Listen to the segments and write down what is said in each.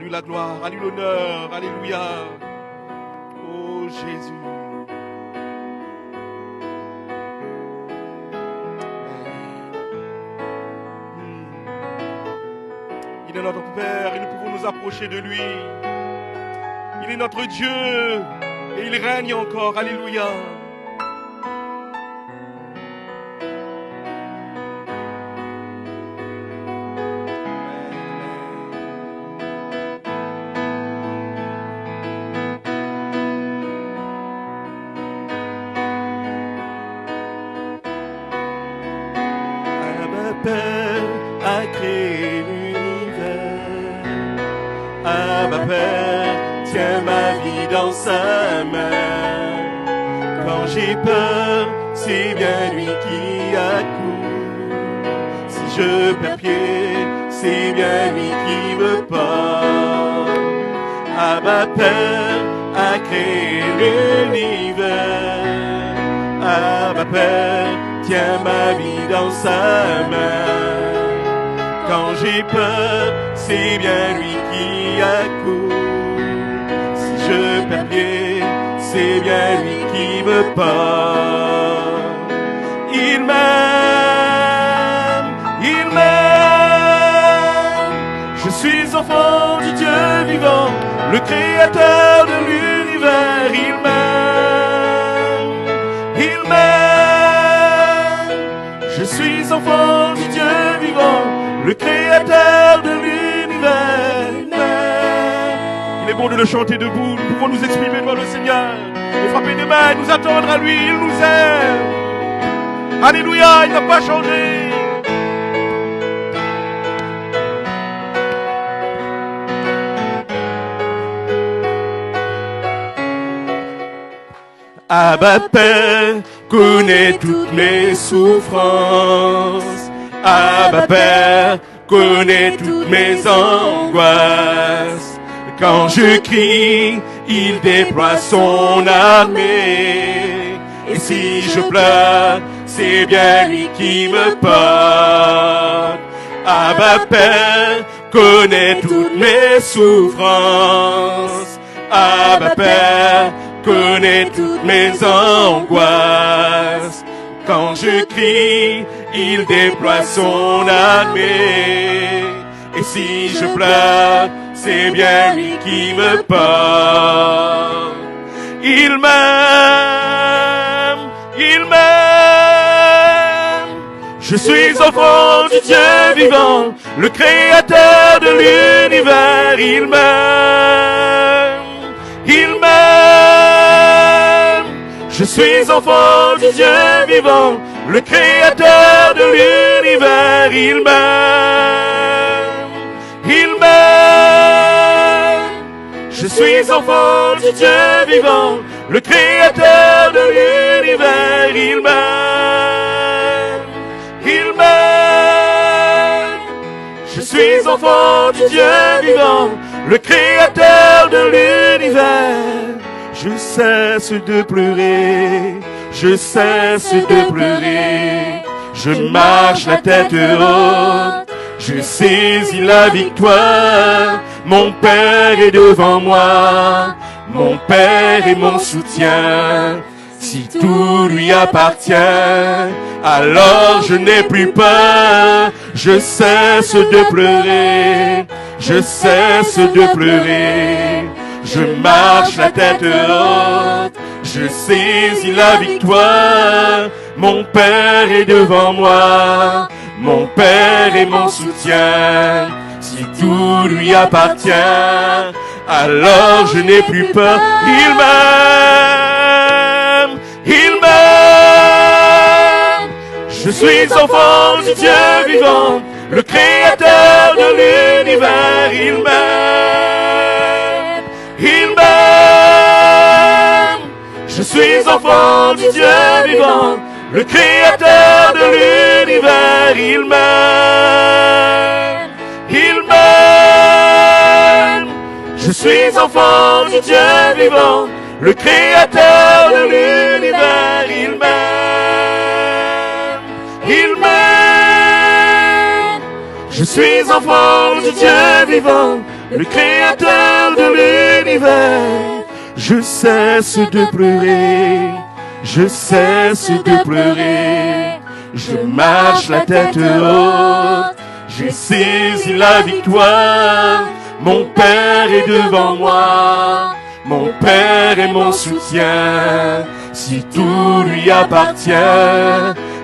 À lui la gloire, à lui l'honneur, alléluia. Oh Jésus. Il est notre Père et nous pouvons nous approcher de lui. Il est notre Dieu et il règne encore, alléluia. Père a créé l'univers. Abba Père tient ma vie dans sa main. Quand j'ai peur, c'est bien lui qui accourt. Si je perds pied, c'est bien lui qui me porte. Abba Père a créé l'univers. Abba Père tient ma vie dans sa main. Quand j'ai peur, c'est bien lui qui accourt. Si je perds pied, c'est bien lui qui me porte. Il m'aime, il m'aime. Je suis enfant du Dieu vivant, le créateur de l'univers. Il m'aime, il m'aime. Je suis enfant du Dieu vivant, le créateur de l'univers. Il est bon de le chanter debout. Nous pouvons nous exprimer devant le Seigneur et frapper des mains et nous attendre à lui. Il nous aime. Alléluia, il n'a pas changé. Abba Père connaît toutes mes souffrances. Abba Père connaît toutes mes angoisses. Quand je crie, il déploie son armée. Et si je pleure, c'est bien lui qui me porte. Abba Père connaît toutes mes souffrances. Abba Père connaît toutes mes angoisses. Quand je crie, il déploie son armée. Et si je pleure, c'est bien lui qui me porte. Il m'aime, il m'aime. Je suis enfant du Dieu vivant, le créateur de l'univers. Il m'aime, il m'aime. Je suis enfant du Dieu vivant, le créateur de l'univers. Il m'aime, il m'aime. Je suis enfant du Dieu vivant, le créateur de l'univers. Il m'aime, il m'aime. Je suis enfant du Dieu vivant, le créateur de l'univers. Je cesse de pleurer, je cesse de pleurer. Je marche la tête haute, je saisis la victoire. Mon Père est devant moi, mon Père est mon soutien. Si tout lui appartient, alors je n'ai plus peur. Je cesse de pleurer, je cesse de pleurer. Je marche la tête haute, je saisis la victoire. Mon Père est devant moi, mon Père est mon soutien. Si tout lui appartient, alors je n'ai plus peur. Il m'aime, il m'aime. Je suis enfant du Dieu vivant, le créateur de l'univers. Il m'aime, il m'aime. Je suis enfant du Dieu vivant, le créateur de l'univers. Il m'aime, il m'aime. Je suis enfant du Dieu vivant, le créateur de l'univers. Il m'aime, il m'aime. Je suis enfant du Dieu vivant, le Créateur de l'univers. Je cesse de pleurer, je cesse de pleurer. Je marche la tête haute, j'ai saisi la victoire. Mon Père est devant moi, mon Père est mon soutien. Si tout lui appartient,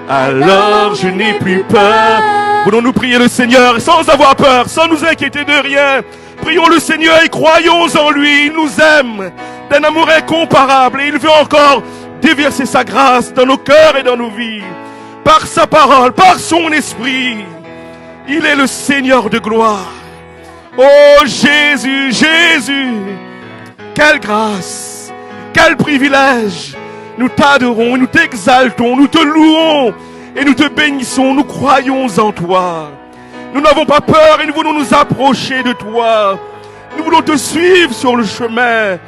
alors je n'ai plus peur. Voulons-nous prier le Seigneur sans avoir peur, sans nous inquiéter de rien. Prions le Seigneur et croyons en lui. Il nous aime d'un amour incomparable et il veut encore déverser sa grâce dans nos cœurs et dans nos vies. Par sa parole, par son esprit. Il est le Seigneur de gloire. Oh Jésus, Jésus, quelle grâce, quel privilège. Nous t'adorons, nous t'exaltons, nous te louons et nous te bénissons, nous croyons en toi. Nous n'avons pas peur et nous voulons nous approcher de toi. Nous voulons te suivre sur le chemin.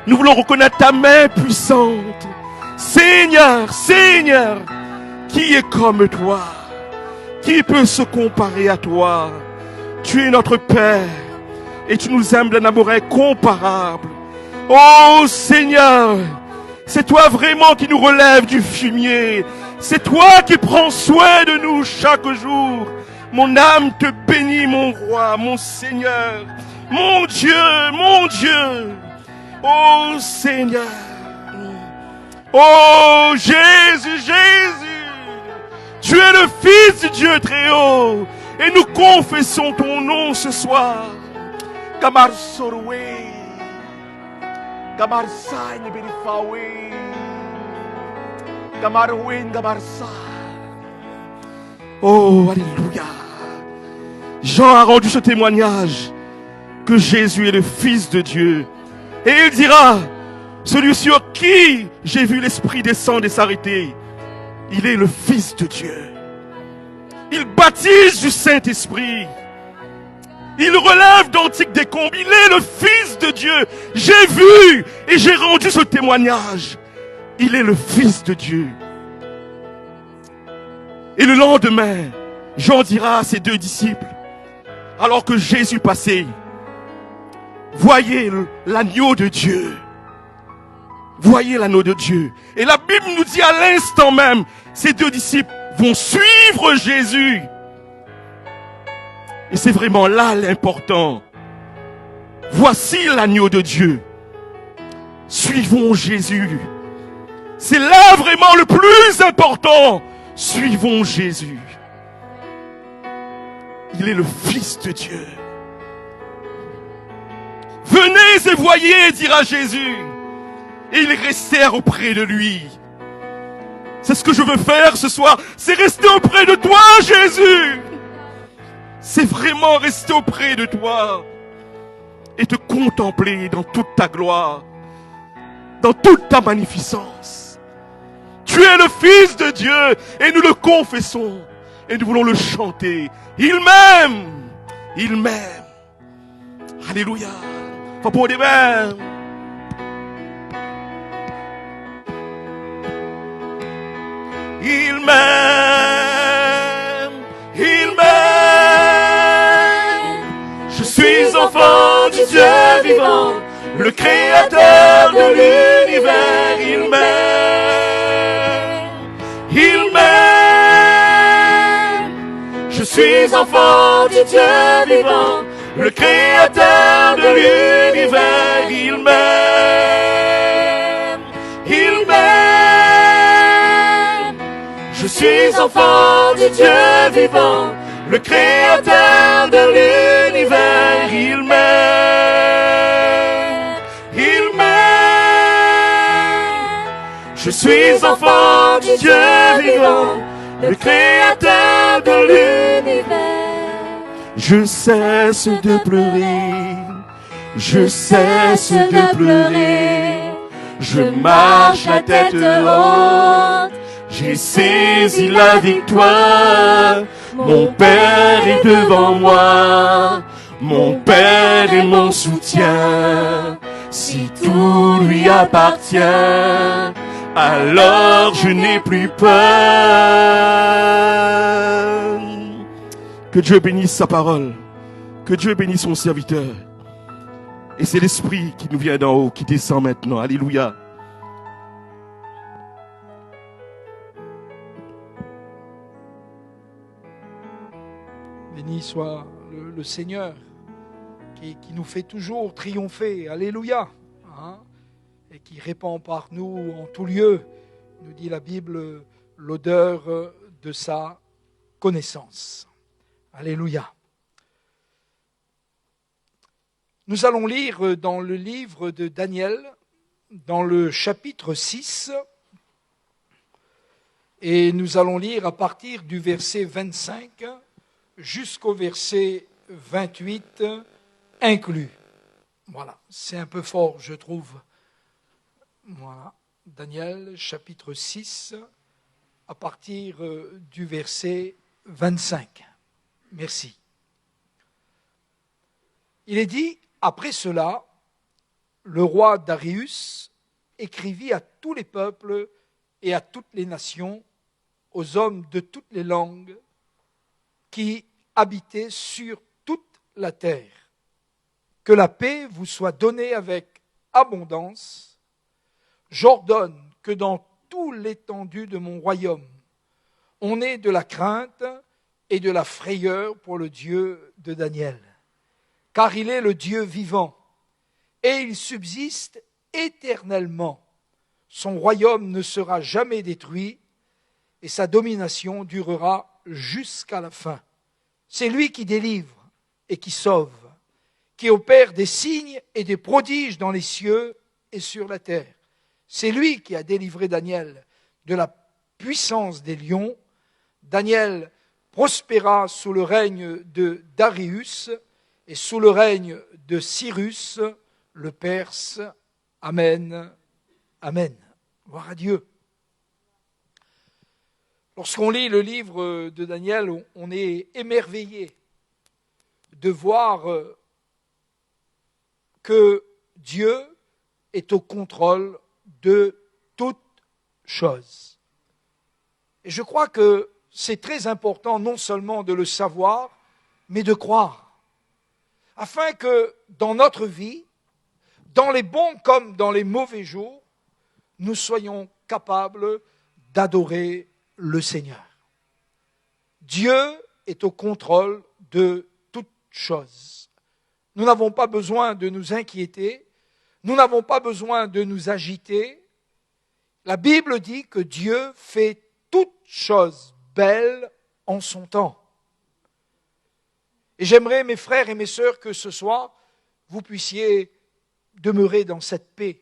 Nous voulons reconnaître ta main puissante. Seigneur, Seigneur, qui est comme toi? Qui peut se comparer à toi? Tu es notre Père et tu nous aimes d'un amour incomparable. Oh Seigneur, c'est toi vraiment qui nous relève du fumier. C'est toi qui prends soin de nous chaque jour. Mon âme te bénit, mon roi, mon Seigneur, mon Dieu, mon Dieu. Oh Seigneur, oh Jésus, Jésus, tu es le Fils du Dieu très haut et nous confessons ton nom ce soir. Kamar Sorwe, Kamar Sai Neberifawe, Kamar Wen, Kamar Sa. Oh, alléluia. Jean a rendu ce témoignage que Jésus est le Fils de Dieu. Et il dira, celui sur qui j'ai vu l'Esprit descendre et s'arrêter, il est le Fils de Dieu. Il baptise du Saint-Esprit. Il relève d'antiques décombres. Il est le Fils de Dieu. J'ai vu et j'ai rendu ce témoignage. Il est le Fils de Dieu. Et le lendemain, Jean dira à ses deux disciples, alors que Jésus passait, voyez l'agneau de Dieu. Voyez l'agneau de Dieu. Et la Bible nous dit à l'instant même, ces deux disciples vont suivre Jésus. Et c'est vraiment là l'important. Voici l'agneau de Dieu. Suivons Jésus. C'est là vraiment le plus important. Suivons Jésus. Il est le Fils de Dieu. Venez et voyez, dira Jésus. Et ils restèrent auprès de lui. C'est ce que je veux faire ce soir. C'est rester auprès de toi, Jésus. C'est vraiment rester auprès de toi. Et te contempler dans toute ta gloire. Dans toute ta magnificence. Tu es le Fils de Dieu. Et nous le confessons. Et nous voulons le chanter. Il m'aime. Il m'aime. Alléluia. Pour des mains. Il m'aime, il m'aime. Je suis enfant du Dieu vivant, le Créateur de l'univers. Il m'aime, il m'aime. Je suis enfant du Dieu vivant, le Créateur de l'univers. Il m'aime, il m'aime. Je suis enfant du Dieu vivant, le Créateur de l'univers. Il m'aime, il m'aime. Je suis enfant du Dieu vivant, le Créateur de l'univers. Je cesse de pleurer, je cesse de pleurer. Je marche la tête haute. J'ai saisi la victoire. Mon Père est devant moi. Mon Père est mon soutien. Si tout lui appartient, alors je n'ai plus peur. Que Dieu bénisse sa parole. Que Dieu bénisse son serviteur. Et c'est l'Esprit qui nous vient d'en haut, qui descend maintenant. Alléluia. Béni soit le Seigneur qui nous fait toujours triompher. Alléluia. Hein? Et qui répand par nous en tout lieu, nous dit la Bible, l'odeur de sa connaissance. Alléluia. Nous allons lire dans le livre de Daniel, dans le chapitre 6, et nous allons lire à partir du verset 25 jusqu'au verset 28 inclus. Voilà, c'est un peu fort, je trouve. Voilà, Daniel, chapitre 6, à partir du verset 25. Merci. Il est dit, après cela, le roi Darius écrivit à tous les peuples et à toutes les nations, aux hommes de toutes les langues qui habitaient sur toute la terre. Que la paix vous soit donnée avec abondance. J'ordonne que dans tout l'étendue de mon royaume, on ait de la crainte et de la frayeur pour le Dieu de Daniel. Car il est le Dieu vivant, et il subsiste éternellement. Son royaume ne sera jamais détruit, et sa domination durera jusqu'à la fin. C'est lui qui délivre et qui sauve, qui opère des signes et des prodiges dans les cieux et sur la terre. C'est lui qui a délivré Daniel de la puissance des lions. Daniel prospéra sous le règne de Darius et sous le règne de Cyrus, le Perse. Amen. Amen. Gloire à Dieu. Lorsqu'on lit le livre de Daniel, on est émerveillé de voir que Dieu est au contrôle de toutes choses. Et je crois que c'est très important non seulement de le savoir, mais de croire, afin que dans notre vie, dans les bons comme dans les mauvais jours, nous soyons capables d'adorer le Seigneur. Dieu est au contrôle de toutes choses. Nous n'avons pas besoin de nous inquiéter, nous n'avons pas besoin de nous agiter. La Bible dit que Dieu fait toutes choses belles en son temps. Et j'aimerais, mes frères et mes sœurs, que ce soir, vous puissiez demeurer dans cette paix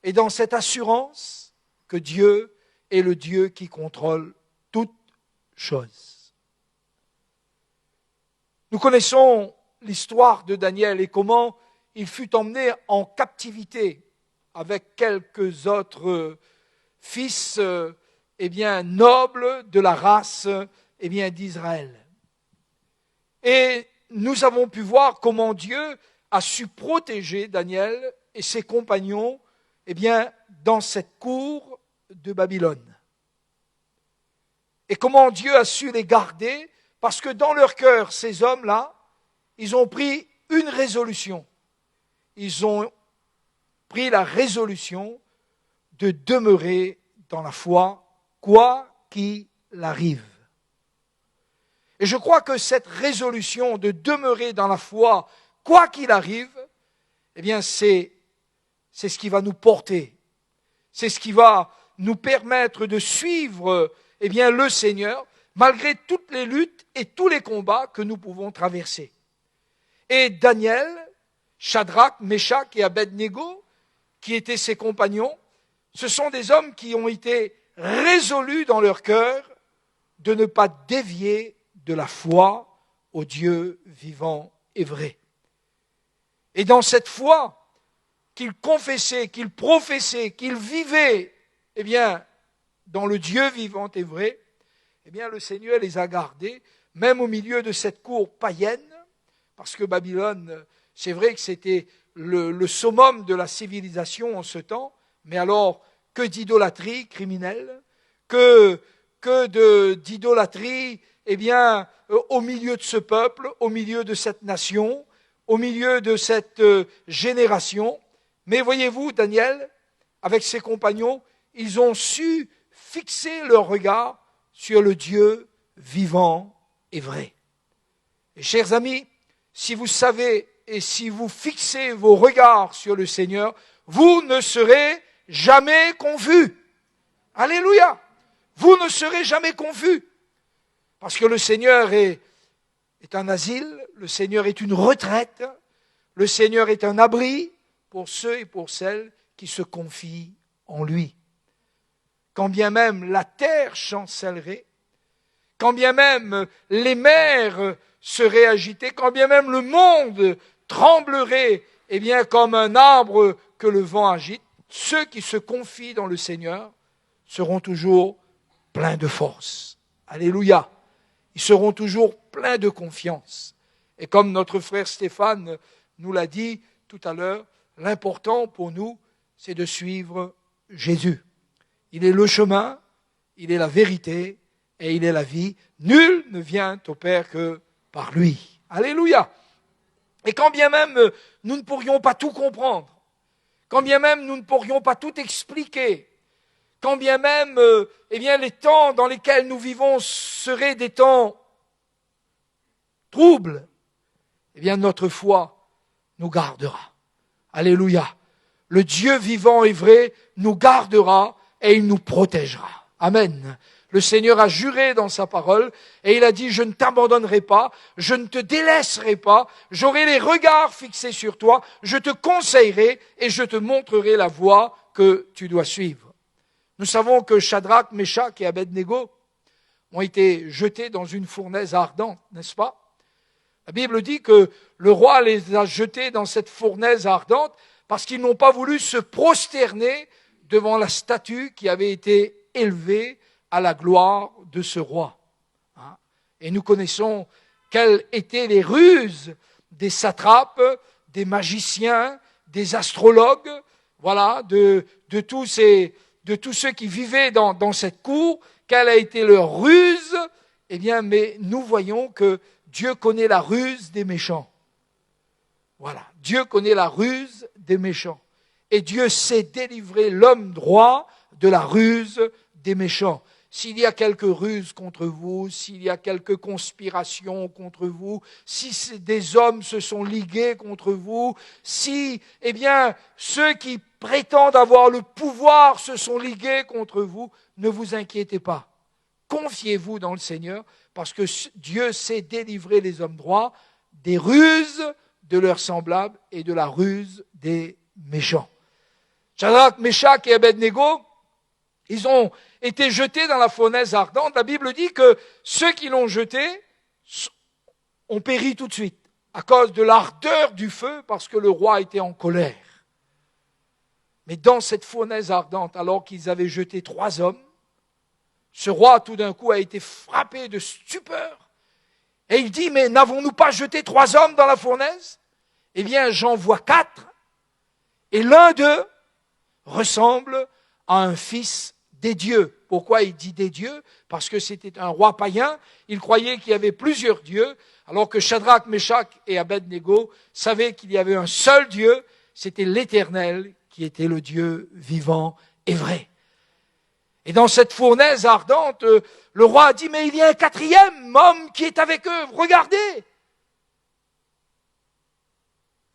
et dans cette assurance que Dieu est le Dieu qui contrôle toutes choses. Nous connaissons l'histoire de Daniel et comment il fut emmené en captivité avec quelques autres fils nobles de la race d'Israël. Et nous avons pu voir comment Dieu a su protéger Daniel et ses compagnons dans cette cour de Babylone. Et comment Dieu a su les garder, parce que dans leur cœur, ces hommes-là, ils ont pris une résolution. Ils ont pris la résolution de demeurer dans la foi, quoi qu'il arrive. Et je crois que cette résolution de demeurer dans la foi, quoi qu'il arrive, c'est ce qui va nous porter. C'est ce qui va nous permettre de suivre le Seigneur, malgré toutes les luttes et tous les combats que nous pouvons traverser. Et Daniel, Shadrach, Meshach et Abednego, qui étaient ses compagnons, ce sont des hommes qui ont été résolus dans leur cœur de ne pas dévier de la foi au Dieu vivant et vrai. Et dans cette foi qu'ils confessaient, qu'ils professaient, qu'ils vivaient, dans le Dieu vivant et vrai, le Seigneur les a gardés, même au milieu de cette cour païenne, parce que Babylone, c'est vrai que c'était le summum de la civilisation en ce temps, mais alors, que d'idolâtrie criminelle, que d'idolâtrie au milieu de ce peuple, au milieu de cette nation, au milieu de cette génération. Mais voyez-vous, Daniel, avec ses compagnons, ils ont su fixer leur regard sur le Dieu vivant et vrai. Et chers amis, si vous savez et si vous fixez vos regards sur le Seigneur, vous ne serez jamais confus. Alléluia! Vous ne serez jamais confus. Parce que le Seigneur est un asile, le Seigneur est une retraite, le Seigneur est un abri pour ceux et pour celles qui se confient en lui. Quand bien même la terre chancellerait, quand bien même les mers seraient agitées, quand bien même le monde tremblerait, comme un arbre que le vent agite, ceux qui se confient dans le Seigneur seront toujours pleins de force. Alléluia. Ils seront toujours pleins de confiance. Et comme notre frère Stéphane nous l'a dit tout à l'heure, l'important pour nous, c'est de suivre Jésus. Il est le chemin, il est la vérité et il est la vie. Nul ne vient au Père que par lui. Alléluia. Et quand bien même nous ne pourrions pas tout comprendre, quand bien même nous ne pourrions pas tout expliquer, quand bien même les temps dans lesquels nous vivons seraient des temps troubles, notre foi nous gardera. Alléluia. Le Dieu vivant et vrai nous gardera et il nous protégera. Amen. Le Seigneur a juré dans sa parole et il a dit, je ne t'abandonnerai pas, je ne te délaisserai pas, j'aurai les regards fixés sur toi, je te conseillerai et je te montrerai la voie que tu dois suivre. Nous savons que Shadrach, Meshach et Abednego ont été jetés dans une fournaise ardente, n'est-ce pas? La Bible dit que le roi les a jetés dans cette fournaise ardente parce qu'ils n'ont pas voulu se prosterner devant la statue qui avait été élevée à la gloire de ce roi. Et nous connaissons quelles étaient les ruses des satrapes, des magiciens, des astrologues, de tous ceux qui vivaient dans cette cour, quelle a été leur ruse. Mais nous voyons que Dieu connaît la ruse des méchants. Voilà, Dieu connaît la ruse des méchants. Et Dieu sait délivrer l'homme droit de la ruse des méchants. S'il y a quelques ruses contre vous, s'il y a quelques conspirations contre vous, si des hommes se sont ligués contre vous, si, ceux qui prétendent avoir le pouvoir se sont ligués contre vous, ne vous inquiétez pas. Confiez-vous dans le Seigneur, parce que Dieu sait délivrer les hommes droits des ruses de leurs semblables et de la ruse des méchants. Shadrach, Meshach et Abednego, ils ont été jetés dans la fournaise ardente. La Bible dit que ceux qui l'ont jeté ont péri tout de suite à cause de l'ardeur du feu, parce que le roi était en colère. Mais dans cette fournaise ardente, alors qu'ils avaient jeté 3 hommes, ce roi tout d'un coup a été frappé de stupeur. Et il dit, mais n'avons-nous pas jeté 3 hommes dans la fournaise? J'en vois 4. Et l'un d'eux ressemble à un fils des dieux. Pourquoi il dit des dieux? Parce que c'était un roi païen. Il croyait qu'il y avait plusieurs dieux, alors que Shadrach, Meshach et Abednego savaient qu'il y avait un seul Dieu, c'était l'Éternel, qui était le Dieu vivant et vrai. Et dans cette fournaise ardente, le roi a dit, mais il y a un 4e homme qui est avec eux, regardez!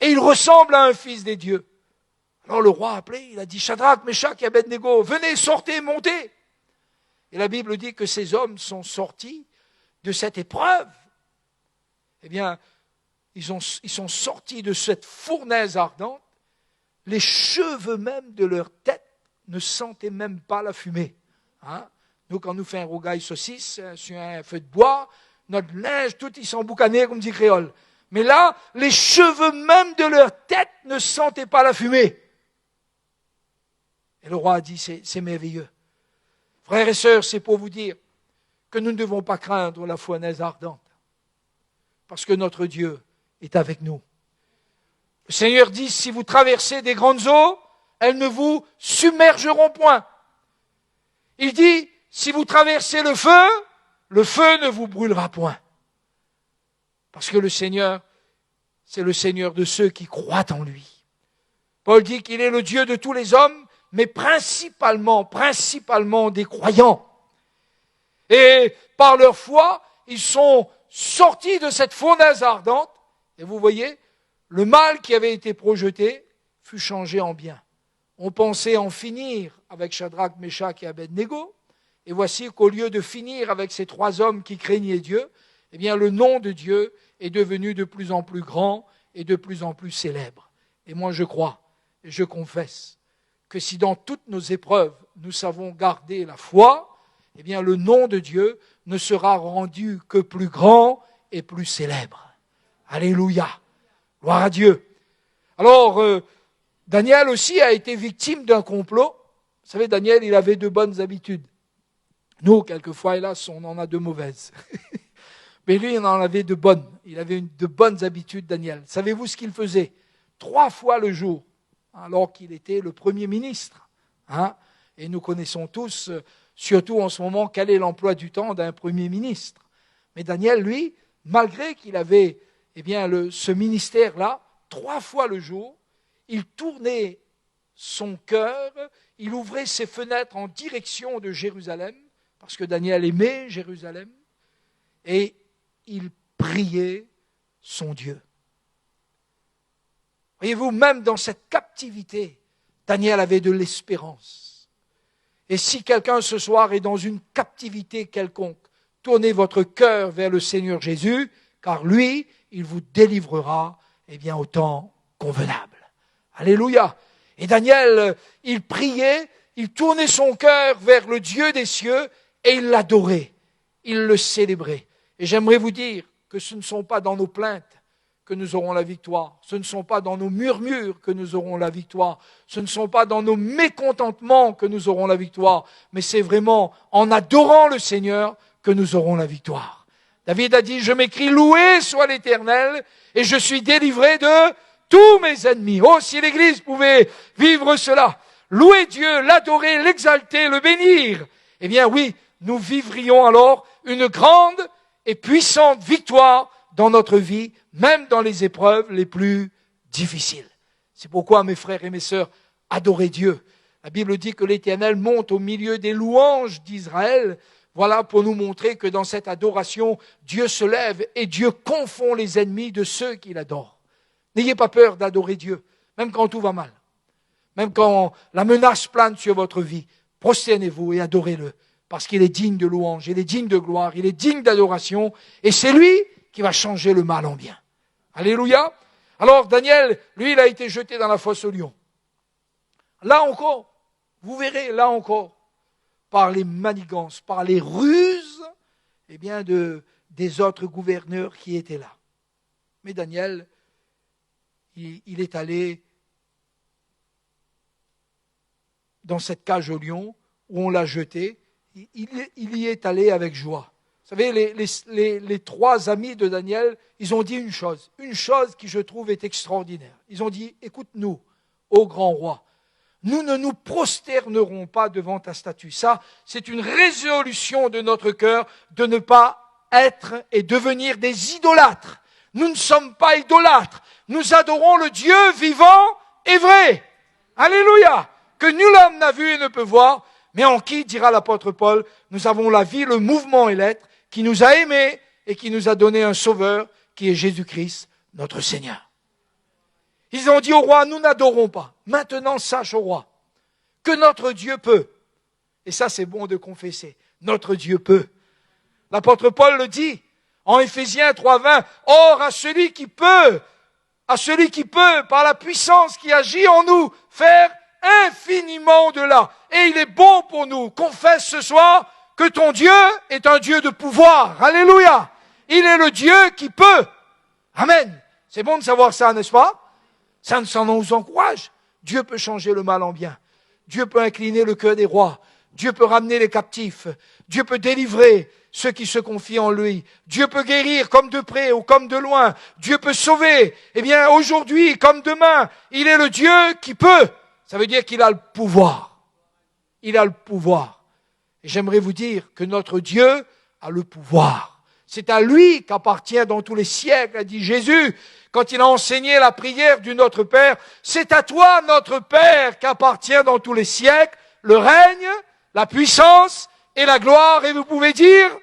Et il ressemble à un fils des dieux. Alors le roi a appelé, il a dit, Shadrach, Meshach et Abednego, venez, sortez, montez. Et la Bible dit que ces hommes sont sortis de cette épreuve. Ils sont sortis de cette fournaise ardente. Les cheveux même de leur tête ne sentaient même pas la fumée. Nous, quand nous fait un rougail saucisse sur un feu de bois, notre linge, tout, ils sont boucanés, comme dit créole. Mais là, les cheveux même de leur tête ne sentaient pas la fumée. Et le roi a dit, c'est merveilleux. Frères et sœurs, c'est pour vous dire que nous ne devons pas craindre la fournaise ardente. Parce que notre Dieu est avec nous. Le Seigneur dit, si vous traversez des grandes eaux, elles ne vous submergeront point. Il dit, si vous traversez le feu, le feu ne vous brûlera point. Parce que le Seigneur, c'est le Seigneur de ceux qui croient en lui. Paul dit qu'il est le Dieu de tous les hommes, mais principalement des croyants. Et par leur foi, ils sont sortis de cette fournaise ardente. Et vous voyez, le mal qui avait été projeté fut changé en bien. On pensait en finir avec Shadrach, Meshach et Abednego. Et voici qu'au lieu de finir avec ces trois hommes qui craignaient Dieu, eh bien, le nom de Dieu est devenu de plus en plus grand et de plus en plus célèbre. Et moi, je crois et je confesse que si dans toutes nos épreuves, nous savons garder la foi, eh bien, le nom de Dieu ne sera rendu que plus grand et plus célèbre. Alléluia. Gloire à Dieu. Alors, Daniel aussi a été victime d'un complot. Vous savez, Daniel, il avait de bonnes habitudes. Nous, quelquefois, hélas, on en a de mauvaises. Mais lui, il en avait de bonnes. Il avait de bonnes habitudes, Daniel. Savez-vous ce qu'il faisait? 3 fois le jour, alors qu'il était le Premier ministre. Et nous connaissons tous, surtout en ce moment, quel est l'emploi du temps d'un Premier ministre. Mais Daniel, lui, malgré qu'il avait ce ministère-là, 3 fois le jour, il tournait son cœur, il ouvrait ses fenêtres en direction de Jérusalem, parce que Daniel aimait Jérusalem, et il priait son Dieu. Voyez-vous, même dans cette captivité, Daniel avait de l'espérance. Et si quelqu'un ce soir est dans une captivité quelconque, tournez votre cœur vers le Seigneur Jésus, car lui, il vous délivrera au temps convenable. Alléluia. Et Daniel, il priait, il tournait son cœur vers le Dieu des cieux et il l'adorait, il le célébrait. Et j'aimerais vous dire que ce ne sont pas dans nos plaintes que nous aurons la victoire, ce ne sont pas dans nos murmures que nous aurons la victoire, ce ne sont pas dans nos mécontentements que nous aurons la victoire, mais c'est vraiment en adorant le Seigneur que nous aurons la victoire. David a dit, je m'écris, loué soit l'Éternel, et je suis délivré de tous mes ennemis. Oh, si l'Église pouvait vivre cela, louer Dieu, l'adorer, l'exalter, le bénir, eh bien oui, nous vivrions alors une grande et puissante victoire dans notre vie, même dans les épreuves les plus difficiles. C'est pourquoi, mes frères et mes sœurs, adorez Dieu. La Bible dit que l'Éternel monte au milieu des louanges d'Israël. Voilà pour nous montrer que dans cette adoration, Dieu se lève et Dieu confond les ennemis de ceux qui l'adorent. N'ayez pas peur d'adorer Dieu, même quand tout va mal. Même quand la menace plane sur votre vie, prosternez-vous et adorez-le. Parce qu'il est digne de louange, il est digne de gloire, il est digne d'adoration. Et c'est lui qui va changer le mal en bien. Alléluia. Alors Daniel, lui, il a été jeté dans la fosse aux lions. Là encore, vous verrez, là encore, par les manigances, par les ruses, des autres gouverneurs qui étaient là. Mais Daniel, il est allé dans cette cage aux lions où on l'a jeté. Il y est allé avec joie. Vous savez, les 3 amis de Daniel, ils ont dit une chose qui je trouve est extraordinaire. Ils ont dit, écoute-nous, ô grand roi, nous ne nous prosternerons pas devant ta statue. Ça, c'est une résolution de notre cœur de ne pas être et devenir des idolâtres. Nous ne sommes pas idolâtres. Nous adorons le Dieu vivant et vrai. Alléluia. Que nul homme n'a vu et ne peut voir, mais en qui, dira l'apôtre Paul, nous avons la vie, le mouvement et l'être, qui nous a aimés et qui nous a donné un sauveur, qui est Jésus-Christ, notre Seigneur. Ils ont dit au roi, nous n'adorons pas. Maintenant, sache au roi que notre Dieu peut. Et ça, c'est bon de confesser. Notre Dieu peut. L'apôtre Paul le dit en Éphésiens 3:20. Or, à celui qui peut, par la puissance qui agit en nous, faire infiniment au-delà. Et il est bon pour nous. Confesse ce soir que ton Dieu est un Dieu de pouvoir. Alléluia. Il est le Dieu qui peut. Amen. C'est bon de savoir ça, n'est-ce pas? Ça nous encourage. Dieu peut changer le mal en bien. Dieu peut incliner le cœur des rois. Dieu peut ramener les captifs. Dieu peut délivrer ceux qui se confient en lui. Dieu peut guérir comme de près ou comme de loin. Dieu peut sauver. Eh bien, aujourd'hui comme demain, il est le Dieu qui peut. Ça veut dire qu'il a le pouvoir. Il a le pouvoir. Et j'aimerais vous dire que notre Dieu a le pouvoir. C'est à lui qu'appartient dans tous les siècles, a dit Jésus, quand il a enseigné la prière du Notre Père. C'est à toi, notre Père, qu'appartient dans tous les siècles le règne, la puissance et la gloire. Et vous pouvez dire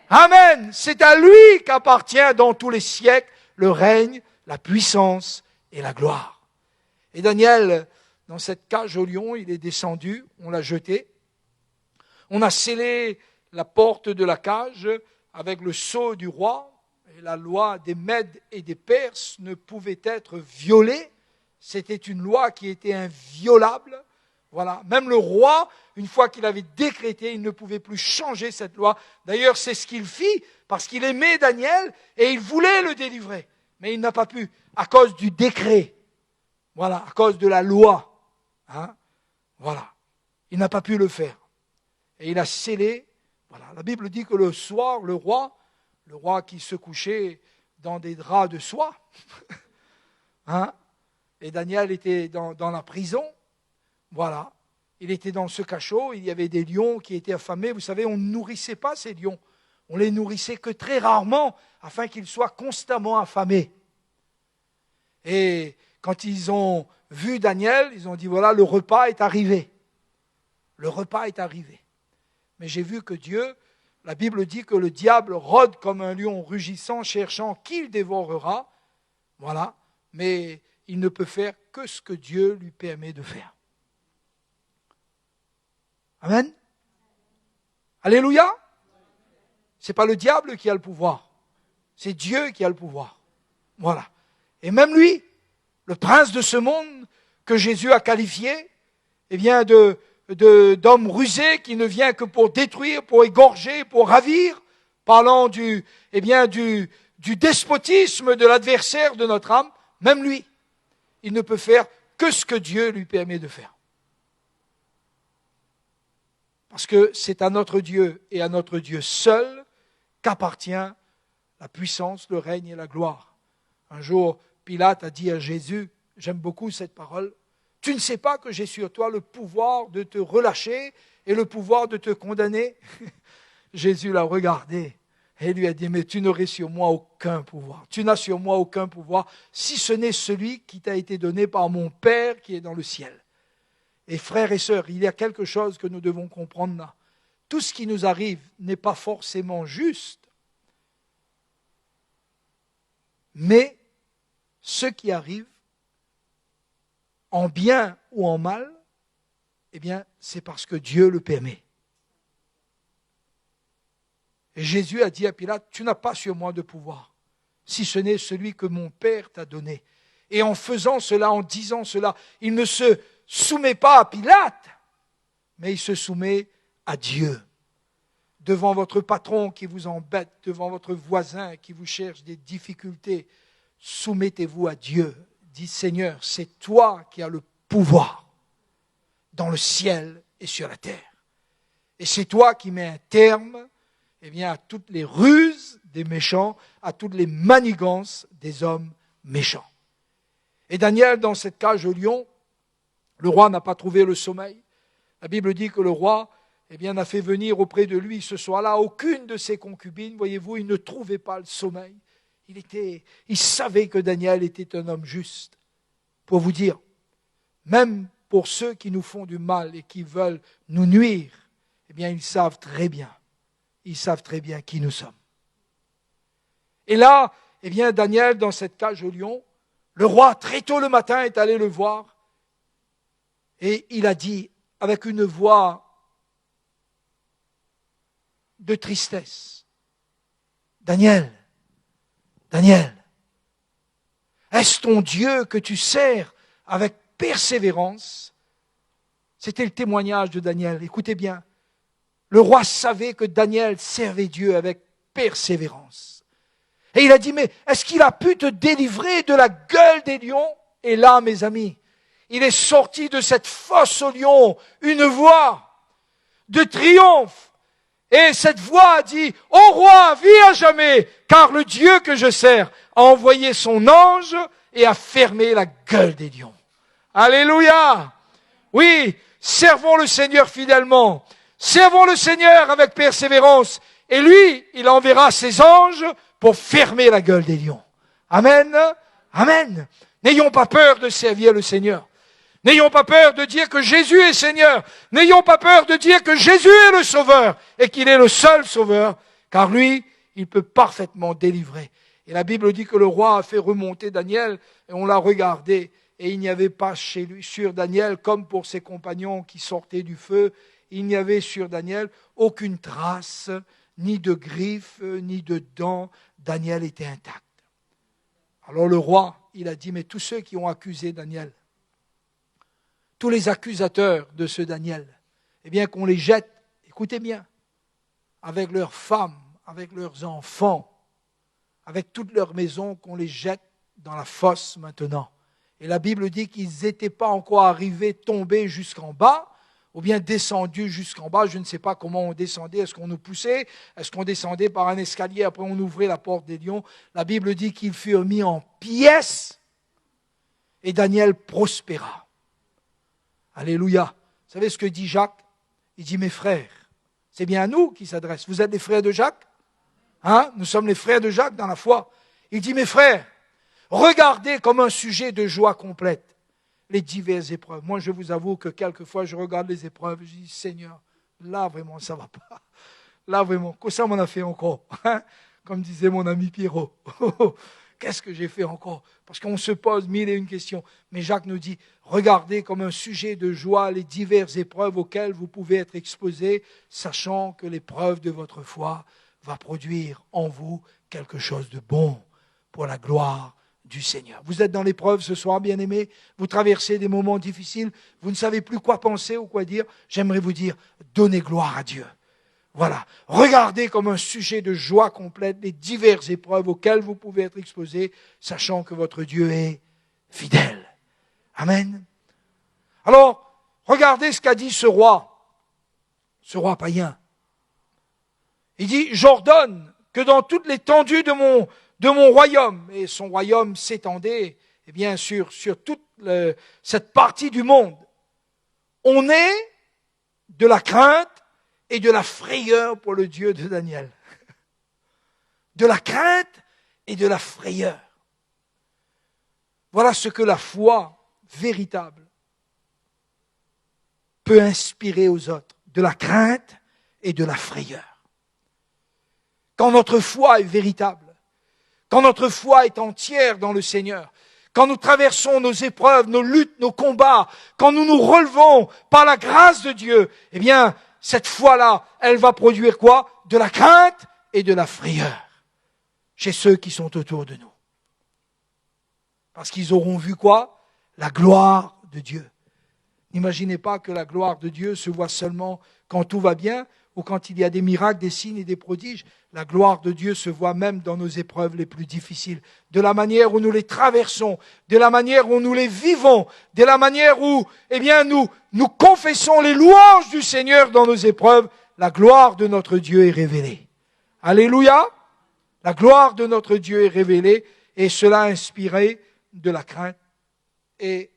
Amen. C'est à lui qu'appartient dans tous les siècles le règne, la puissance et la gloire. Et Daniel, dans cette cage au lion, il est descendu, on l'a jeté. On a scellé la porte de la cage avec le sceau du roi. Et la loi des Mèdes et des Perses ne pouvait être violée. C'était une loi qui était inviolable. Voilà. Même le roi, une fois qu'il avait décrété, il ne pouvait plus changer cette loi. D'ailleurs, c'est ce qu'il fit, parce qu'il aimait Daniel et il voulait le délivrer. Mais il n'a pas pu, à cause du décret. Voilà, à cause de la loi. Voilà. Il n'a pas pu le faire. Et il a scellé. Voilà. La Bible dit que le soir, le roi qui se couchait dans des draps de soie, et Daniel était dans la prison. Voilà. Il était dans ce cachot, il y avait des lions qui étaient affamés. Vous savez, on ne nourrissait pas ces lions. On les nourrissait que très rarement, afin qu'ils soient constamment affamés. Et quand ils ont vu Daniel, ils ont dit, voilà, le repas est arrivé. Le repas est arrivé. Mais j'ai vu que Dieu, la Bible dit que le diable rôde comme un lion rugissant, cherchant qui il dévorera. Voilà. Mais il ne peut faire que ce que Dieu lui permet de faire. Amen. Alléluia. C'est pas le diable qui a le pouvoir. C'est Dieu qui a le pouvoir. Voilà. Et même lui, le prince de ce monde que Jésus a qualifié, eh bien d'homme rusé qui ne vient que pour détruire, pour égorger, pour ravir, parlant du despotisme de l'adversaire de notre âme, même lui, il ne peut faire que ce que Dieu lui permet de faire. Parce que c'est à notre Dieu et à notre Dieu seul qu'appartient la puissance, le règne et la gloire. Un jour, Pilate a dit à Jésus, j'aime beaucoup cette parole, « Tu ne sais pas que j'ai sur toi le pouvoir de te relâcher et le pouvoir de te condamner ?» Jésus l'a regardé et lui a dit, « Mais tu n'aurais sur moi aucun pouvoir. Tu n'as sur moi aucun pouvoir, si ce n'est celui qui t'a été donné par mon Père qui est dans le ciel. » Et frères et sœurs, il y a quelque chose que nous devons comprendre là. Tout ce qui nous arrive n'est pas forcément juste, mais ce qui arrive, en bien ou en mal, eh bien, c'est parce que Dieu le permet. Et Jésus a dit à Pilate, tu n'as pas sur moi de pouvoir, si ce n'est celui que mon Père t'a donné. Et en faisant cela, en disant cela, il ne se soumet pas à Pilate, mais il se soumet à Dieu. Devant votre patron qui vous embête, devant votre voisin qui vous cherche des difficultés, soumettez-vous à Dieu. Dites, Seigneur, c'est toi qui as le pouvoir dans le ciel et sur la terre. Et c'est toi qui mets un terme à toutes les ruses des méchants, à toutes les manigances des hommes méchants. Et Daniel, dans cette cage au lion, le roi n'a pas trouvé le sommeil. La Bible dit que le roi n'a fait venir auprès de lui ce soir-là aucune de ses concubines. Voyez-vous, il ne trouvait pas le sommeil. Il savait que Daniel était un homme juste. Pour vous dire, même pour ceux qui nous font du mal et qui veulent nous nuire, ils savent très bien qui nous sommes. Et là, Daniel, dans cette cage au lion, le roi, très tôt le matin, est allé le voir. Et il a dit, avec une voix de tristesse, Daniel, est-ce ton Dieu que tu sers avec persévérance? C'était le témoignage de Daniel. Écoutez bien, le roi savait que Daniel servait Dieu avec persévérance. Et il a dit, mais est-ce qu'il a pu te délivrer de la gueule des lions? Et là, mes amis, il est sorti de cette fosse aux lions une voix de triomphe. Et cette voix a dit, « Ô roi, vis à jamais, car le Dieu que je sers a envoyé son ange et a fermé la gueule des lions. » Alléluia! Oui, servons le Seigneur fidèlement. Servons le Seigneur avec persévérance Et lui, il enverra ses anges pour fermer la gueule des lions. Amen. Amen. N'ayons pas peur de servir le Seigneur. N'ayons pas peur de dire que Jésus est Seigneur. N'ayons pas peur de dire que Jésus est le Sauveur et qu'il est le seul Sauveur, car lui, il peut parfaitement délivrer. Et la Bible dit que le roi a fait remonter Daniel et on l'a regardé et il n'y avait pas chez lui, sur Daniel, comme pour ses compagnons qui sortaient du feu, il n'y avait sur Daniel aucune trace, ni de griffes, ni de dents. Daniel était intact. Alors le roi, il a dit, mais tous ceux qui ont accusé Daniel, tous les accusateurs de ce Daniel, eh bien qu'on les jette, écoutez bien, avec leurs femmes, avec leurs enfants, avec toute leur maison, qu'on les jette dans la fosse maintenant. Et la Bible dit qu'ils n'étaient pas encore arrivés, tombés jusqu'en bas, ou bien descendus jusqu'en bas. Je ne sais pas comment on descendait. Est-ce qu'on nous poussait? Est-ce qu'on descendait par un escalier? Après, on ouvrait la porte des lions. La Bible dit qu'ils furent mis en pièces et Daniel prospéra. Alléluia. Vous savez ce que dit Jacques? Il dit, mes frères, c'est bien à nous qu'il s'adresse. Vous êtes les frères de Jacques? Hein? Nous sommes les frères de Jacques dans la foi. Il dit, mes frères, regardez comme un sujet de joie complète les diverses épreuves. Moi, je vous avoue que quelquefois, je regarde les épreuves, je dis, Seigneur, là, vraiment, ça ne va pas. Là, vraiment, que ça m'en a fait encore. Hein? Comme disait mon ami Pierrot. Qu'est-ce que j'ai fait encore? Parce qu'on se pose mille et une questions. Mais Jacques nous dit, regardez comme un sujet de joie les diverses épreuves auxquelles vous pouvez être exposés, sachant que l'épreuve de votre foi va produire en vous quelque chose de bon pour la gloire du Seigneur. Vous êtes dans l'épreuve ce soir, bien-aimés, vous traversez des moments difficiles, vous ne savez plus quoi penser ou quoi dire, j'aimerais vous dire, donnez gloire à Dieu. Voilà, regardez comme un sujet de joie complète les diverses épreuves auxquelles vous pouvez être exposés, sachant que votre Dieu est fidèle. Amen. Alors, regardez ce qu'a dit ce roi païen. Il dit, j'ordonne que dans toute l'étendue de mon royaume, et son royaume s'étendait, et bien sûr, sur toute cette partie du monde, on ait de la crainte et de la frayeur pour le Dieu de Daniel. De la crainte et de la frayeur. Voilà ce que la foi véritable peut inspirer aux autres. De la crainte et de la frayeur. Quand notre foi est véritable, quand notre foi est entière dans le Seigneur, quand nous traversons nos épreuves, nos luttes, nos combats, quand nous nous relevons par la grâce de Dieu, eh bien, cette foi-là, elle va produire quoi? De la crainte et de la frayeur chez ceux qui sont autour de nous. Parce qu'ils auront vu quoi? La gloire de Dieu. N'imaginez pas que la gloire de Dieu se voit seulement quand tout va bien ou quand il y a des miracles, des signes et des prodiges. La gloire de Dieu se voit même dans nos épreuves les plus difficiles. De la manière où nous les traversons, de la manière où nous les vivons, de la manière où, eh bien, nous confessons les louanges du Seigneur dans nos épreuves, la gloire de notre Dieu est révélée. Alléluia! La gloire de notre Dieu est révélée et cela a inspiré de la crainte et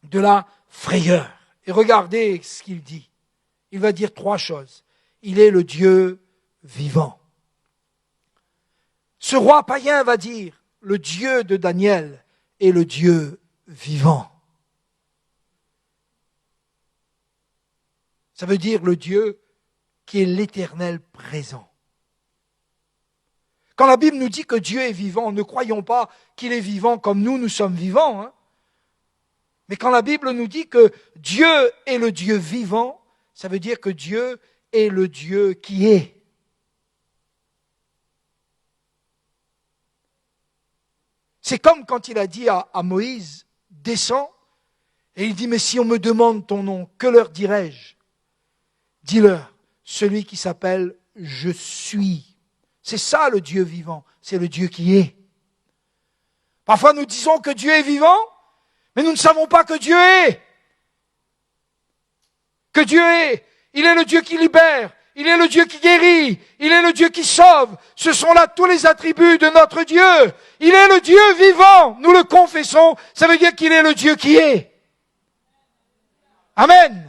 de la frayeur. Et regardez ce qu'il dit. Il va dire 3 choses. Il est le Dieu vivant. Ce roi païen va dire, le Dieu de Daniel est le Dieu vivant. Ça veut dire le Dieu qui est l'Éternel présent. Quand la Bible nous dit que Dieu est vivant, ne croyons pas qu'il est vivant comme nous sommes vivants. Hein. Mais quand la Bible nous dit que Dieu est le Dieu vivant, ça veut dire que Dieu est le Dieu qui est. C'est comme quand il a dit à Moïse, descends, et il dit, mais si on me demande ton nom, que leur dirai-je? Dis-leur, celui qui s'appelle Je suis. C'est ça le Dieu vivant, c'est le Dieu qui est. Parfois nous disons que Dieu est vivant, mais nous ne savons pas que Dieu est. Que Dieu est. Il est le Dieu qui libère. Il est le Dieu qui guérit. Il est le Dieu qui sauve. Ce sont là tous les attributs de notre Dieu. Il est le Dieu vivant. Nous le confessons. Ça veut dire qu'il est le Dieu qui est. Amen.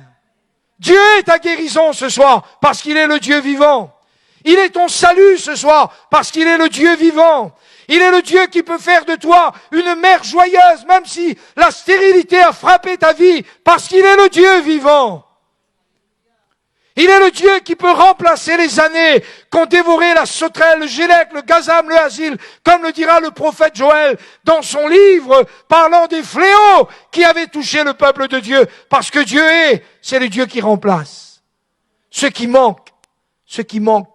Dieu est ta guérison ce soir parce qu'il est le Dieu vivant. Il est ton salut ce soir, parce qu'il est le Dieu vivant. Il est le Dieu qui peut faire de toi une mère joyeuse, même si la stérilité a frappé ta vie, parce qu'il est le Dieu vivant. Il est le Dieu qui peut remplacer les années qu'ont dévoré la sauterelle, le gélec, le gazam, le asile, comme le dira le prophète Joël dans son livre, parlant des fléaux qui avaient touché le peuple de Dieu. Parce que Dieu c'est le Dieu qui remplace. Ce qui manque,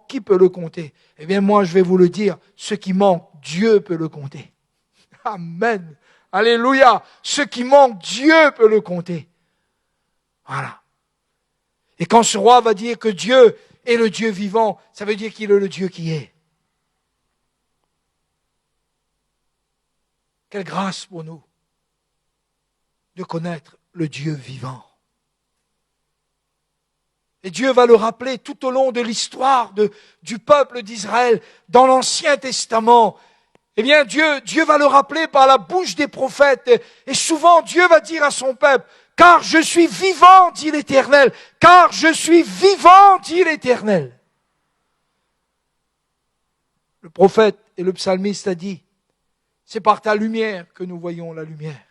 qui peut le compter? Eh bien, moi, je vais vous le dire, ce qui manque, Dieu peut le compter. Amen. Alléluia. Ce qui manque, Dieu peut le compter. Voilà. Et quand ce roi va dire que Dieu est le Dieu vivant, ça veut dire qu'il est le Dieu qui est. Quelle grâce pour nous de connaître le Dieu vivant. Et Dieu va le rappeler tout au long de l'histoire du peuple d'Israël dans l'Ancien Testament. Eh bien, Dieu va le rappeler par la bouche des prophètes. Et souvent, Dieu va dire à son peuple, car je suis vivant, dit l'Éternel. Car je suis vivant, dit l'Éternel. Le prophète et le psalmiste a dit, c'est par ta lumière que nous voyons la lumière.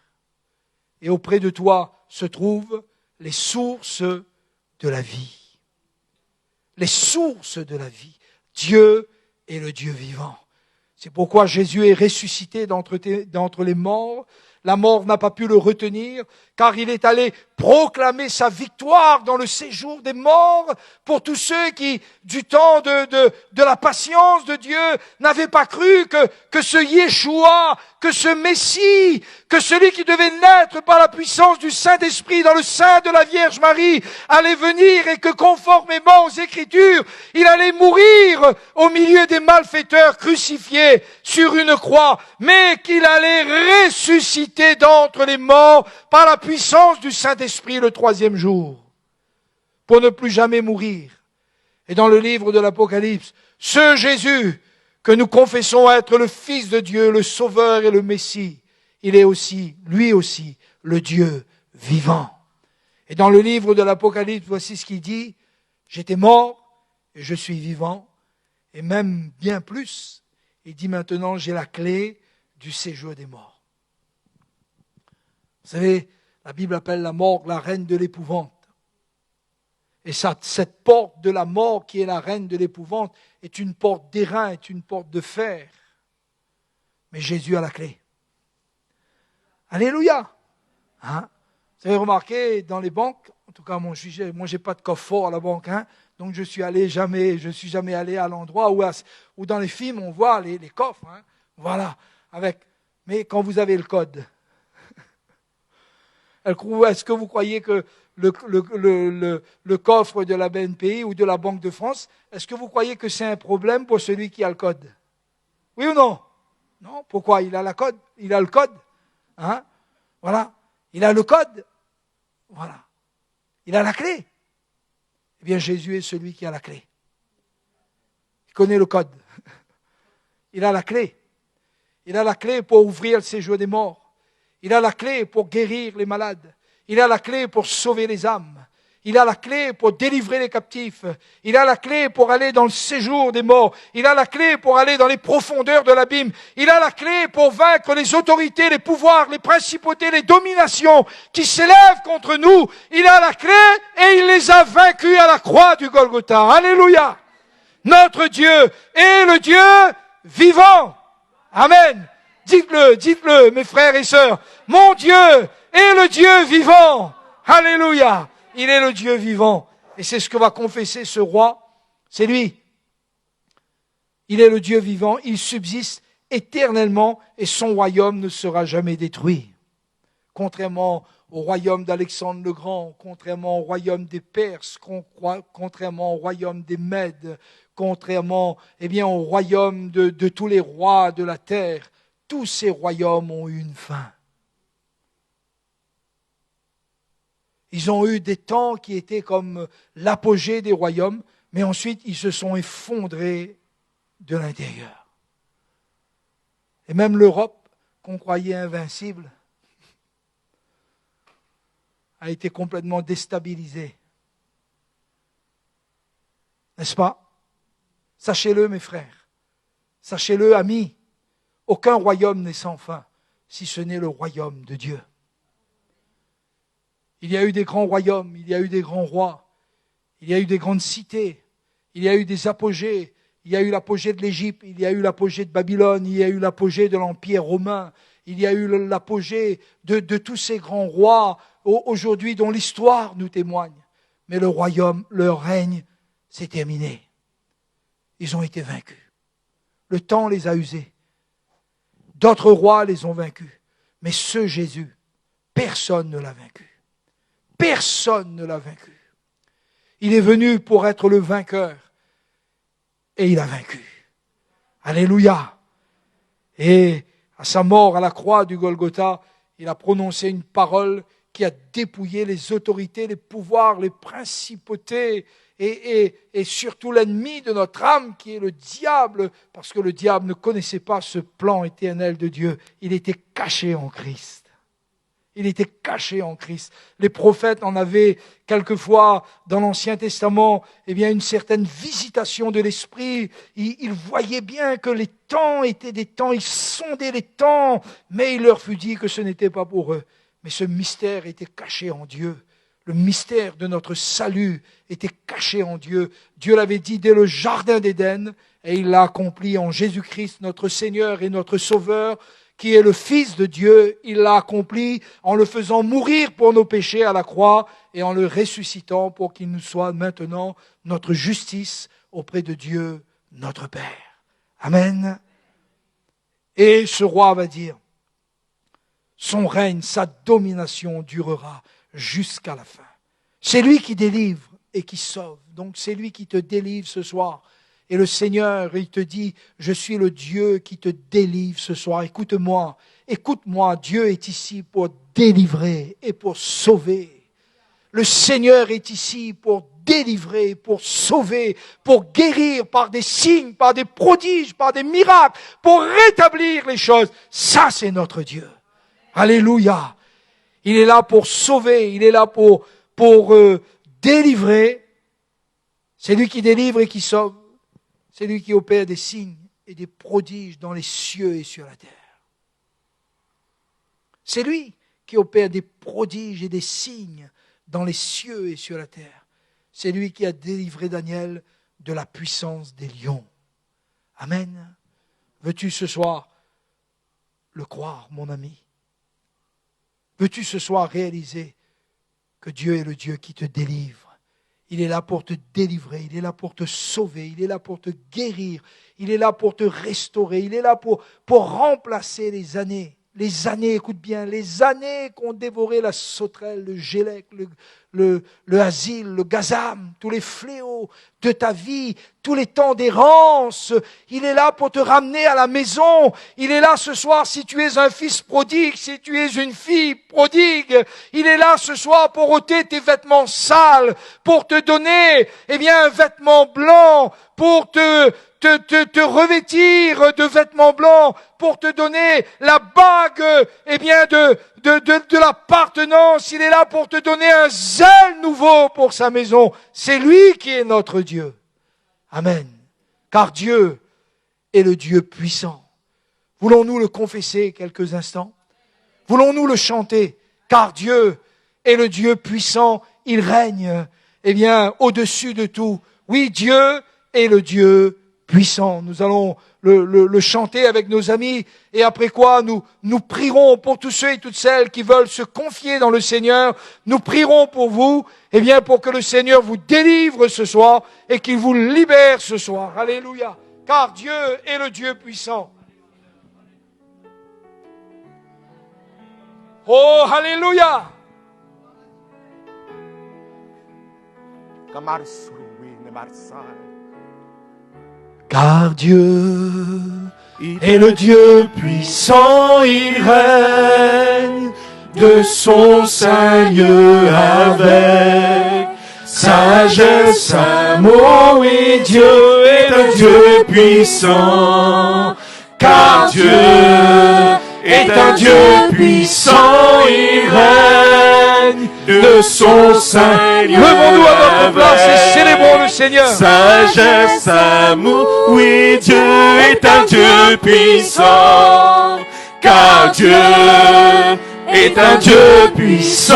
Et auprès de toi se trouvent les sources de la vie. Les sources de la vie. Dieu est le Dieu vivant. C'est pourquoi Jésus est ressuscité d'entre les morts. La mort n'a pas pu le retenir, car il est allé proclamer sa victoire dans le séjour des morts pour tous ceux qui, du temps de la patience de Dieu, n'avaient pas cru que ce Yeshua, que ce Messie, que celui qui devait naître par la puissance du Saint-Esprit dans le sein de la Vierge Marie allait venir et que conformément aux Écritures, il allait mourir au milieu des malfaiteurs crucifiés sur une croix, mais qu'il allait ressusciter d'entre les morts par la puissance du Saint-Esprit le troisième jour, pour ne plus jamais mourir. Et dans le livre de l'Apocalypse, ce Jésus que nous confessons être le Fils de Dieu, le Sauveur et le Messie, il est aussi, lui aussi, le Dieu vivant. Et dans le livre de l'Apocalypse, voici ce qu'il dit, j'étais mort et je suis vivant, et même bien plus, il dit maintenant j'ai la clé du séjour des morts. Vous savez, la Bible appelle la mort la reine de l'épouvante. Et cette porte de la mort qui est la reine de l'épouvante est une porte d'airain, est une porte de fer. Mais Jésus a la clé. Alléluia. Hein? Vous avez remarqué dans les banques, en tout cas moi j'ai pas de coffre fort à la banque, hein, donc je suis jamais allé à l'endroit où dans les films on voit les coffres, hein, voilà, mais quand vous avez le code, est-ce que vous croyez que le coffre de la BNPI ou de la Banque de France, est-ce que vous croyez que c'est un problème pour celui qui a le code? Oui ou non? Non, pourquoi? Il a le code. Hein? Voilà. Il a le code. Voilà. Il a la clé. Eh bien, Jésus est celui qui a la clé. Il connaît le code. Il a la clé. Il a la clé pour ouvrir le séjour des morts. Il a la clé pour guérir les malades. Il a la clé pour sauver les âmes. Il a la clé pour délivrer les captifs. Il a la clé pour aller dans le séjour des morts. Il a la clé pour aller dans les profondeurs de l'abîme. Il a la clé pour vaincre les autorités, les pouvoirs, les principautés, les dominations qui s'élèvent contre nous. Il a la clé et il les a vaincus à la croix du Golgotha. Alléluia! Notre Dieu est le Dieu vivant. Amen. Dites-le, mes frères et sœurs. Mon Dieu est le Dieu vivant. Alléluia. Il est le Dieu vivant. Et c'est ce que va confesser ce roi. C'est lui. Il est le Dieu vivant. Il subsiste éternellement et son royaume ne sera jamais détruit. Contrairement au royaume d'Alexandre le Grand, contrairement au royaume des Perses, contrairement au royaume des Mèdes, contrairement au royaume de tous les rois de la terre, tous ces royaumes ont eu une fin. Ils ont eu des temps qui étaient comme l'apogée des royaumes, mais ensuite ils se sont effondrés de l'intérieur. Et même l'Europe, qu'on croyait invincible, a été complètement déstabilisée. N'est-ce pas? Sachez-le, mes frères. Sachez-le, amis. Aucun royaume n'est sans fin, si ce n'est le royaume de Dieu. Il y a eu des grands royaumes, il y a eu des grands rois, il y a eu des grandes cités, il y a eu des apogées, il y a eu l'apogée de l'Égypte, il y a eu l'apogée de Babylone, il y a eu l'apogée de l'Empire romain, il y a eu l'apogée de tous ces grands rois aujourd'hui dont l'histoire nous témoigne. Mais le royaume, leur règne, s'est terminé. Ils ont été vaincus. Le temps les a usés. D'autres rois les ont vaincus. Mais ce Jésus, personne ne l'a vaincu. Personne ne l'a vaincu. Il est venu pour être le vainqueur. Et il a vaincu. Alléluia. Et à sa mort à la croix du Golgotha, il a prononcé une parole qui a dépouillé les autorités, les pouvoirs, les principautés et surtout l'ennemi de notre âme qui est le diable, parce que le diable ne connaissait pas ce plan éternel de Dieu. Il était caché en Christ. Il était caché en Christ. Les prophètes en avaient quelquefois dans l'Ancien Testament une certaine visitation de l'Esprit. Ils voyaient bien que les temps étaient des temps, ils sondaient les temps, mais il leur fut dit que ce n'était pas pour eux. Mais ce mystère était caché en Dieu. Le mystère de notre salut était caché en Dieu. Dieu l'avait dit dès le Jardin d'Éden et il l'a accompli en Jésus-Christ, notre Seigneur et notre Sauveur, qui est le Fils de Dieu. Il l'a accompli en le faisant mourir pour nos péchés à la croix et en le ressuscitant pour qu'il nous soit maintenant notre justice auprès de Dieu, notre Père. Amen. Et ce roi va dire, son règne, sa domination durera jusqu'à la fin. C'est lui qui délivre et qui sauve. Donc c'est lui qui te délivre ce soir. Et le Seigneur, il te dit, je suis le Dieu qui te délivre ce soir. Écoute-moi, Dieu est ici pour délivrer et pour sauver. Le Seigneur est ici pour délivrer, pour sauver, pour guérir par des signes, par des prodiges, par des miracles, pour rétablir les choses. Ça, c'est notre Dieu. Alléluia. Il est là pour sauver, il est là pour délivrer. C'est lui qui délivre et qui sauve. C'est lui qui opère des signes et des prodiges dans les cieux et sur la terre. C'est lui qui opère des prodiges et des signes dans les cieux et sur la terre. C'est lui qui a délivré Daniel de la puissance des lions. Amen. Veux-tu ce soir le croire, mon ami? Veux-tu ce soir réaliser que Dieu est le Dieu qui te délivre? Il est là pour te délivrer, il est là pour te sauver, il est là pour te guérir, il est là pour te restaurer, il est là pour remplacer les années, écoute bien, les années qu'ont dévoré la sauterelle, le gélec, le asile, le gazam, tous les fléaux de ta vie, tous les temps d'errance. Il est là pour te ramener à la maison. Il est là ce soir si tu es un fils prodigue, si tu es une fille prodigue. Il est là ce soir pour ôter tes vêtements sales, pour te donner, un vêtement blanc, pour te revêtir de vêtements blancs, pour te donner la bague, de l'appartenance. Il est là pour te donner un zèle nouveau pour sa maison. C'est lui qui est notre Dieu. Amen. Car Dieu est le Dieu puissant. Voulons-nous le confesser quelques instants? Voulons-nous le chanter? Car Dieu est le Dieu puissant. Il règne, au-dessus de tout. Oui, Dieu est le Dieu puissant. Nous allons le chanter avec nos amis et après quoi nous prierons pour tous ceux et toutes celles qui veulent se confier dans le Seigneur. Nous prierons pour vous, pour que le Seigneur vous délivre ce soir et qu'il vous libère ce soir. Alléluia. Car Dieu est le Dieu puissant. Oh, alléluia. Car Dieu est le Dieu puissant, il règne de son saint lieu avec sagesse, amour, et Dieu est le Dieu puissant. Car Dieu est un Dieu puissant, il règne de son Seigneur. Levons-nous à notre place et célébrons le Seigneur. Sagesse, amour, oui, Dieu est un Dieu puissant, car Dieu est un Dieu puissant,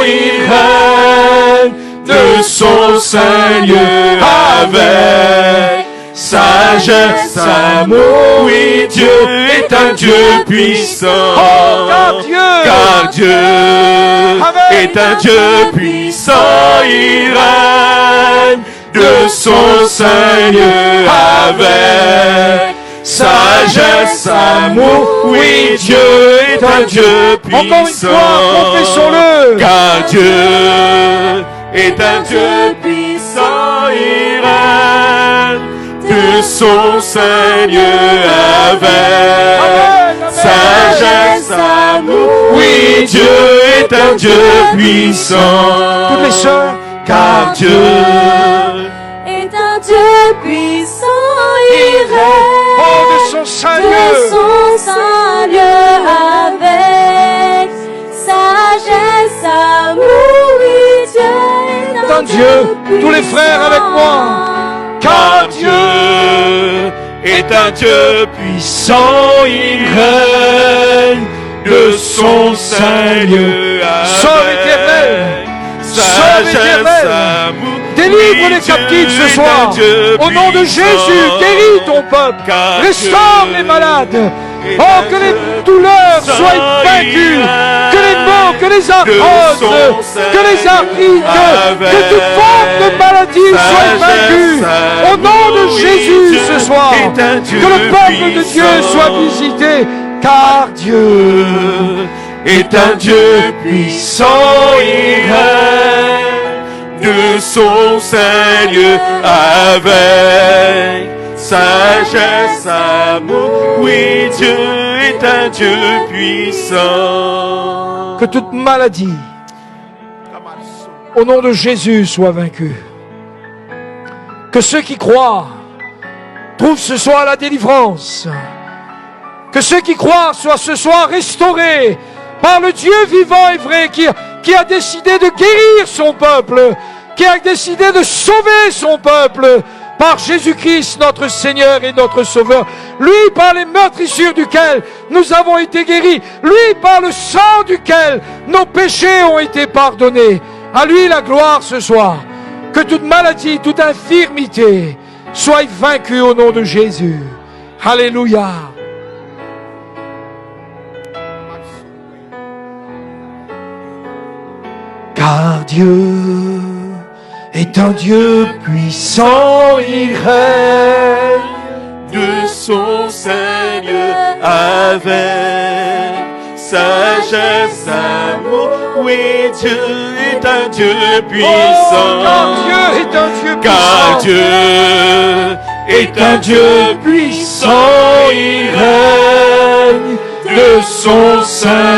il règne de son Seigneur avec sagesse, amour, oui, Dieu est un Dieu puissant, car Dieu est un Dieu puissant, il règne de son Seigneur avec sagesse, amour, oui, Dieu est un Dieu puissant. Encore une fois, confessons-le. Car Dieu est un Dieu puissant, il règne de son Seigneur avec sagesse, amour. Oui, Dieu est un Dieu puissant. Toutes les sœurs, car Dieu est un Dieu puissant, il règne de son Seigneur avec sagesse, amour, oui, Dieu est un Dieu. Tous les frères avec moi. car Dieu est un Dieu puissant, il règne de son Seigneur Sauve éternel, sauve éternel, délivre les captifs ce soir. Au nom de Jésus, guéris ton peuple, restaure les malades. Oh, que les douleurs soient vaincues, que les maux, que les arthroses, que les arthrites, que toute forme de maladie soit vaincue. Au nom de Jésus ce soir, que le peuple de Dieu soit visité, car Dieu est un Dieu puissant, il règne de son Seigneur avec sagesse, amour. Oui, Dieu est un Dieu puissant. que toute maladie, au nom de Jésus, soit vaincue. Que ceux qui croient trouvent ce soir la délivrance. Que ceux qui croient soient ce soir restaurés par le Dieu vivant et vrai qui a décidé de guérir son peuple, qui a décidé de sauver son peuple par Jésus-Christ, notre Seigneur et notre Sauveur. Lui, par les meurtrissures duquel nous avons été guéris. Lui, par le sang duquel nos péchés ont été pardonnés. À lui la gloire ce soir. Que toute maladie, toute infirmité soit vaincue au nom de Jésus. Alléluia. Car Dieu est un Dieu puissant, il règne de son Seigneur avec sagesse, amour. Oui, Dieu est un Dieu puissant. car Dieu est un Dieu puissant. Car Dieu est un Dieu puissant, il règne de son Seigneur.